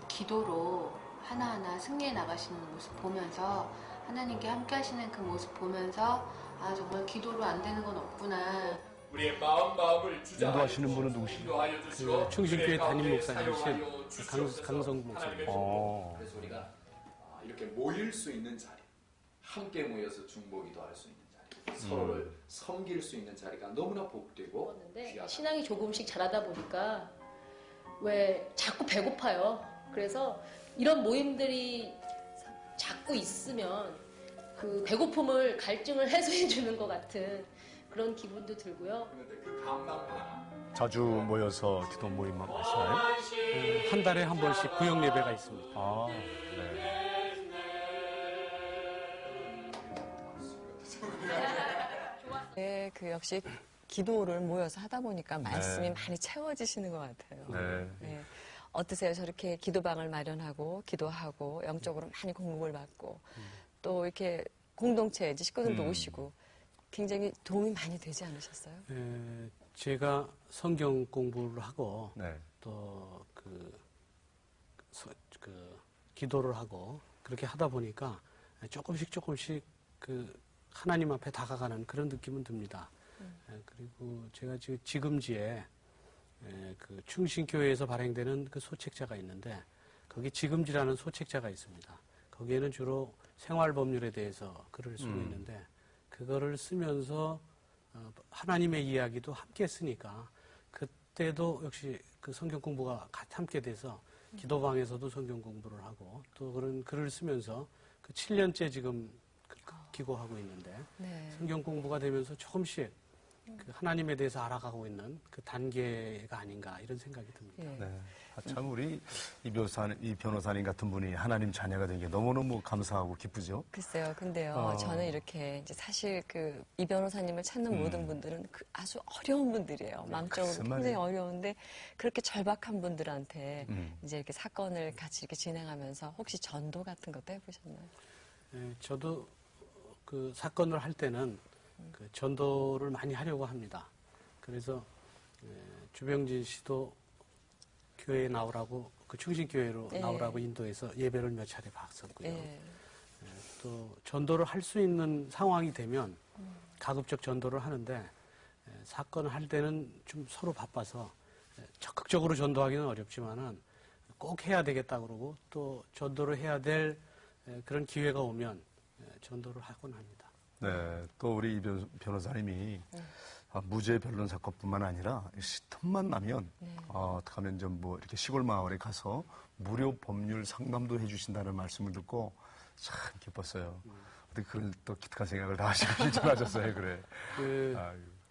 기도로 하나하나 승리해 나가시는 모습 보면서 하나님께 함께 하시는 그 모습 보면서 정말 기도로 안 되는 건 없구나. 우리의 마음을 인도하시는 분은 누구시죠? 충신교회 담임 목사님이신 강성 목사님. 그래서 우리가 이렇게 모일 수 있는 자리, 함께 모여서 중보기도 할 수 있는 자리, 서로를 섬길 수 있는 자리가 너무나 복되고 귀하다. 신앙이 조금씩 자라다 보니까 왜 자꾸 배고파요. 그래서 이런 모임들이 자꾸 있으면 그 배고픔을 갈증을 해소해 주는 것 같은 그런 기분도 들고요. 그런데 그 감당 하나 자주 모여서 기도 모임 하시나요? 한 달에 한 번씩 구역 예배가 있습니다. 네. 네, 역시 기도를 모여서 하다 보니까 말씀이 많이 채워지시는 것 같아요. 네. 네. 어떠세요? 저렇게 기도방을 마련하고 기도하고 영적으로 많이 공급을 받고 또 이렇게 공동체 이제 식구들도 오시고 굉장히 도움이 많이 되지 않으셨어요? 제가 성경 공부를 하고 네. 또 기도를 하고 그렇게 하다 보니까 조금씩 하나님 앞에 다가가는 그런 느낌은 듭니다. 그리고 제가 지금지에 충신교회에서 발행되는 그 소책자가 있는데 거기 지금지라는 소책자가 있습니다. 거기에는 주로 생활법률에 대해서 글을 쓰고 있는데 그거를 쓰면서 하나님의 이야기도 함께 쓰니까 그때도 역시 그 성경 공부가 함께 돼서 기도방에서도 성경 공부를 하고 또 그런 글을 쓰면서 7년째 지금 기고하고 있는데 네. 성경 공부가 되면서 조금씩 그 하나님에 대해서 알아가고 있는 그 단계가 아닌가 이런 생각이 듭니다. 예. 네. 참 우리 이 변호사님 같은 분이 하나님 자녀가 된 게 너무너무 감사하고 기쁘죠. 글쎄요. 근데요. 저는 이렇게 이제 사실 이 변호사님을 찾는 모든 분들은 아주 어려운 분들이에요. 마음적으로 글쎄 굉장히 말이에요. 어려운데 그렇게 절박한 분들한테 음. 이제 이렇게 사건을 같이 이렇게 진행하면서 혹시 전도 같은 것도 해보셨나요? 예, 저도 그 사건을 할 때는 그 전도를 많이 하려고 합니다. 그래서 주병진 씨도 교회에 나오라고 그 충신교회로 예. 나오라고 인도해서 예배를 몇 차례 봤었고요. 예. 또 전도를 할 수 있는 상황이 되면 가급적 전도를 하는데 사건을 할 때는 좀 서로 바빠서 적극적으로 전도하기는 어렵지만은 꼭 해야 되겠다 그러고 또 전도를 해야 될 그런 기회가 오면 전도를 하곤 합니다. 네, 또 우리 이 변호사님이 무죄 변론 사건뿐만 아니라 틈만 나면 어떻게 하면 좀 뭐 이렇게 시골 마을에 가서 무료 법률 상담도 해주신다는 말씀을 듣고 참 기뻤어요. 어떻게 그런 또 기특한 생각을 다 하시고 실천하셨어요, 그래. 그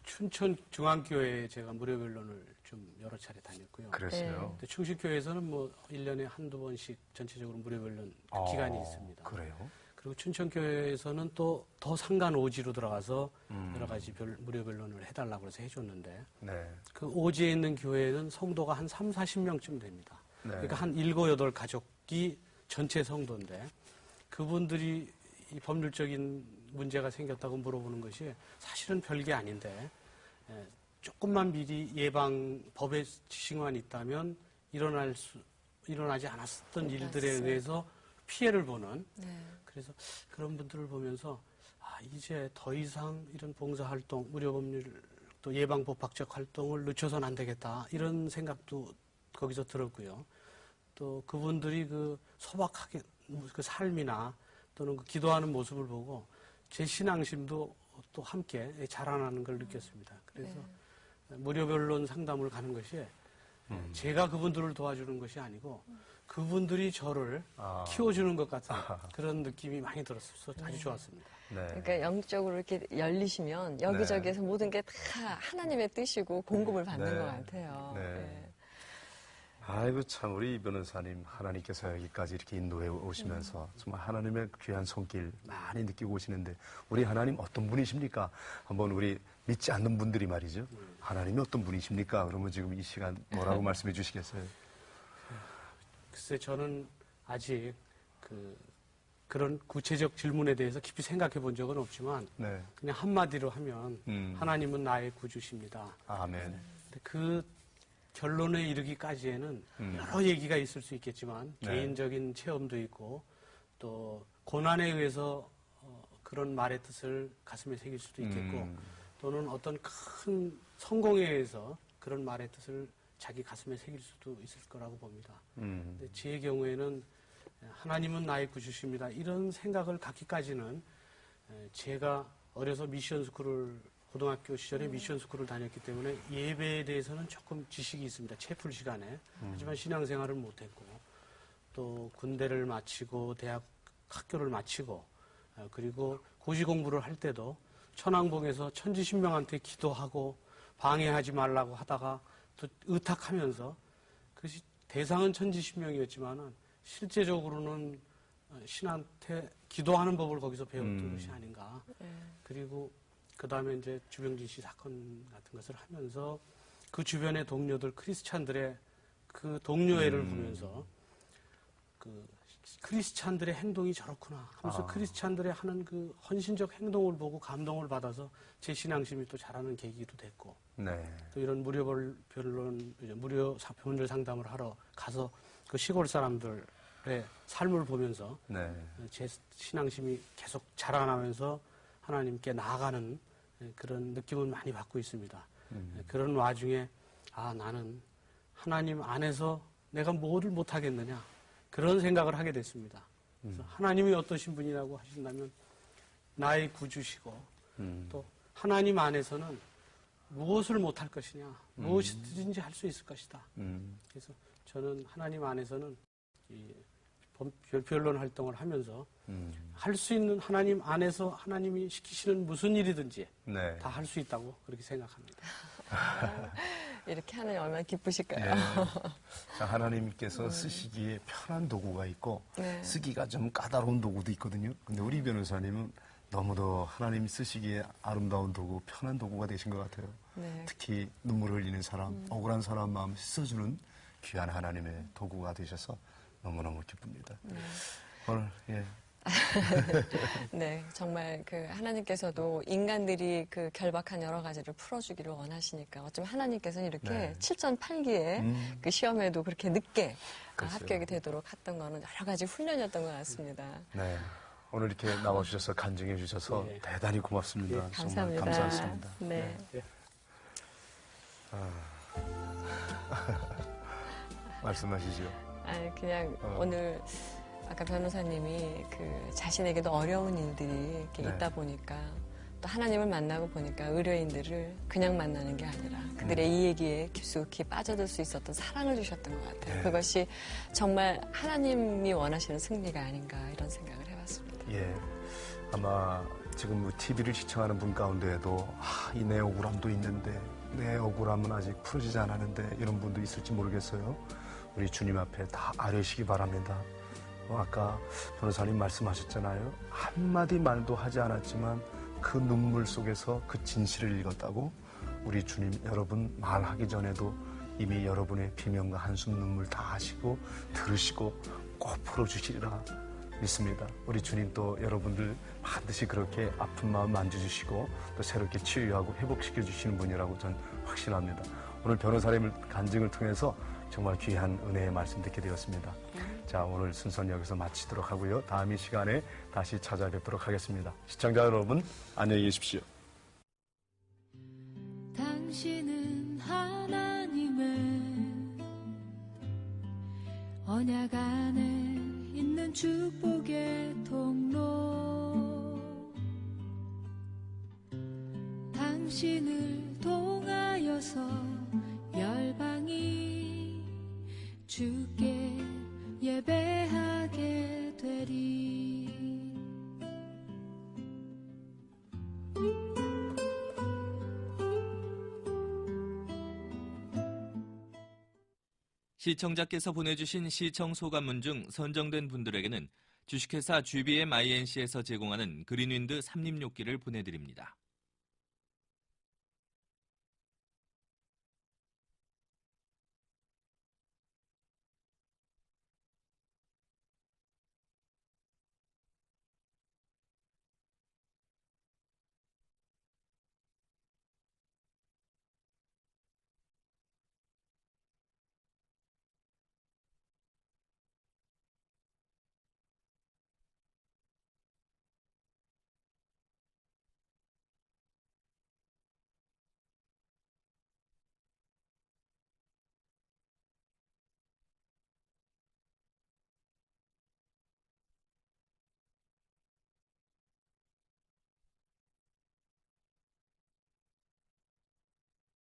춘천 중앙교회에 제가 무료 변론을 좀 여러 차례 다녔고요. 그랬어요. 근데 충실교회에서는 뭐 1년에 한두 번씩 전체적으로 무료 변론 기간이 있습니다. 그래요? 그리고 춘천교회에서는 또 더 상간 오지로 들어가서 여러 가지 무료 변론을 해달라고 해서 해줬는데 네. 그 오지에 있는 교회는 성도가 한 3, 40명쯤 됩니다. 네. 그러니까 한 7, 8 가족이 전체 성도인데 그분들이 이 법률적인 문제가 생겼다고 물어보는 것이 사실은 별게 아닌데 조금만 미리 법의 지시만 있다면 일어나지 않았던 일들에 의해서 피해를 보는 그래서 그런 분들을 보면서 이제 더 이상 이런 봉사활동, 무료법률 또 예방법학적 활동을 늦춰서는 안 되겠다 이런 생각도 거기서 들었고요. 또 그분들이 그 소박하게 그 삶이나 또는 그 기도하는 모습을 보고 제 신앙심도 또 함께 자라나는 걸 느꼈습니다. 그래서 무료 변론 상담을 가는 것이 제가 그분들을 도와주는 것이 아니고 그분들이 저를 키워주는 것 같은 그런 느낌이 많이 들었어서 아주 좋았습니다. 네. 그러니까 영적으로 이렇게 열리시면 여기저기에서 모든 게 다 하나님의 뜻이고 공급을 받는 네. 것 같아요. 네. 네. 아이고 참 우리 이 변호사님 하나님께서 여기까지 이렇게 인도해 오시면서 정말 하나님의 귀한 손길 많이 느끼고 오시는데 우리 하나님 어떤 분이십니까? 한번 우리 믿지 않는 분들이 말이죠. 하나님이 어떤 분이십니까? 그러면 지금 이 시간 뭐라고 말씀해 주시겠어요? 글쎄 저는 아직 그런 구체적 질문에 대해서 깊이 생각해 본 적은 없지만 네. 그냥 한마디로 하면 하나님은 나의 구주십니다. 아멘. 근데 그 결론에 이르기까지에는 여러 얘기가 있을 수 있겠지만 네. 개인적인 체험도 있고 또 고난에 의해서 그런 말의 뜻을 가슴에 새길 수도 있겠고 또는 어떤 큰 성공에 의해서 그런 말의 뜻을 자기 가슴에 새길 수도 있을 거라고 봅니다. 근데 제 경우에는 하나님은 나의 구주십니다. 이런 생각을 갖기까지는 제가 어려서 고등학교 시절에 미션스쿨을 다녔기 때문에 예배에 대해서는 조금 지식이 있습니다. 채플 시간에. 하지만 신앙생활을 못했고 또 군대를 마치고 대학 학교를 마치고 그리고 고시 공부를 할 때도 천왕봉에서 천지신명한테 기도하고 방해하지 말라고 하다가 또 의탁하면서 그것이 대상은 천지신명이었지만은 실제적으로는 신한테 기도하는 법을 거기서 배웠던 것이 아닌가. 그리고 그 다음에 이제 주병진 씨 사건 같은 것을 하면서 그 주변의 동료들 크리스찬들의 그 동료애를 보면서 그 크리스찬들의 행동이 저렇구나 하면서 크리스찬들의 하는 그 헌신적 행동을 보고 감동을 받아서 제 신앙심이 또 자라는 계기도 됐고 네. 또 이런 무료 법률 상담을 하러 가서 그 시골 사람들의 삶을 보면서 네. 제 신앙심이 계속 자라나면서 하나님께 나아가는 그런 느낌을 많이 받고 있습니다. 그런 와중에 나는 하나님 안에서 내가 뭐를 못하겠느냐 그런 생각을 하게 됐습니다. 그래서 하나님이 어떠신 분이라고 하신다면 나의 구주시고 또 하나님 안에서는 무엇을 못할 것이냐 무엇이든지 할 수 있을 것이다. 그래서 저는 하나님 안에서는 이 변론 활동을 하면서 할 수 있는 하나님 안에서 하나님이 시키시는 무슨 일이든지 네. 다 할 수 있다고 그렇게 생각합니다. 이렇게 하나님 얼마나 기쁘실까요? 네. 자, 하나님께서 쓰시기에 편한 도구가 있고 네. 쓰기가 좀 까다로운 도구도 있거든요. 근데 우리 변호사님은 너무도 하나님이 쓰시기에 아름다운 도구, 편한 도구가 되신 것 같아요. 네. 특히 눈물 흘리는 사람, 억울한 사람 마음 씻어주는 귀한 하나님의 도구가 되셔서 너무너무 기쁩니다. 오늘 네, 정말 그 하나님께서도 인간들이 그 결박한 여러 가지를 풀어주기를 원하시니까 어쩌면 하나님께서는 이렇게 네. 7,8기에 그 시험에도 그렇게 늦게 글쎄요. 합격이 되도록 했던 거는 여러 가지 훈련이었던 것 같습니다. 네. 오늘 이렇게 나와주셔서 간증해 주셔서 네. 대단히 고맙습니다. 정말 감사합니다. 감사했습니다. 네. 말씀하시죠. 아니, 그냥 오늘 아까 변호사님이 그 자신에게도 어려운 일들이 이렇게 네. 있다 보니까 또 하나님을 만나고 보니까 의뢰인들을 그냥 만나는 게 아니라 그들의 이 얘기에 깊숙이 빠져들 수 있었던 사랑을 주셨던 것 같아요. 네. 그것이 정말 하나님이 원하시는 승리가 아닌가 이런 생각을 해봤습니다. 예. 아마 지금 TV를 시청하는 분 가운데에도 이 내 억울함도 있는데 내 억울함은 아직 풀어지지 않았는데 이런 분도 있을지 모르겠어요. 우리 주님 앞에 다 아뢰시기 바랍니다. 아까 변호사님 말씀하셨잖아요. 한마디 말도 하지 않았지만 그 눈물 속에서 그 진실을 읽었다고 우리 주님 여러분 말하기 전에도 이미 여러분의 비명과 한숨 눈물 다 하시고 들으시고 꼭 풀어주시리라 믿습니다. 우리 주님 또 여러분들 반드시 그렇게 아픈 마음 만져주시고 또 새롭게 치유하고 회복시켜 주시는 분이라고 전 확신합니다. 오늘 변호사님을 간증을 통해서 정말 귀한 은혜의 말씀 듣게 되었습니다. 자, 오늘 순서는 여기서 마치도록 하고요. 다음 이 시간에 다시 찾아뵙도록 하겠습니다. 시청자 여러분, 안녕히 계십시오. 당신은 하나님의 언약 안에 있는 축복의 통로 당신을 통하여서 열방이 주께 예배하게 되리. 시청자께서 보내주신 시청 소감문 중 선정된 분들에게는 주식회사 GBM-INC에서 제공하는 그린윈드 삼립욕기를 보내드립니다.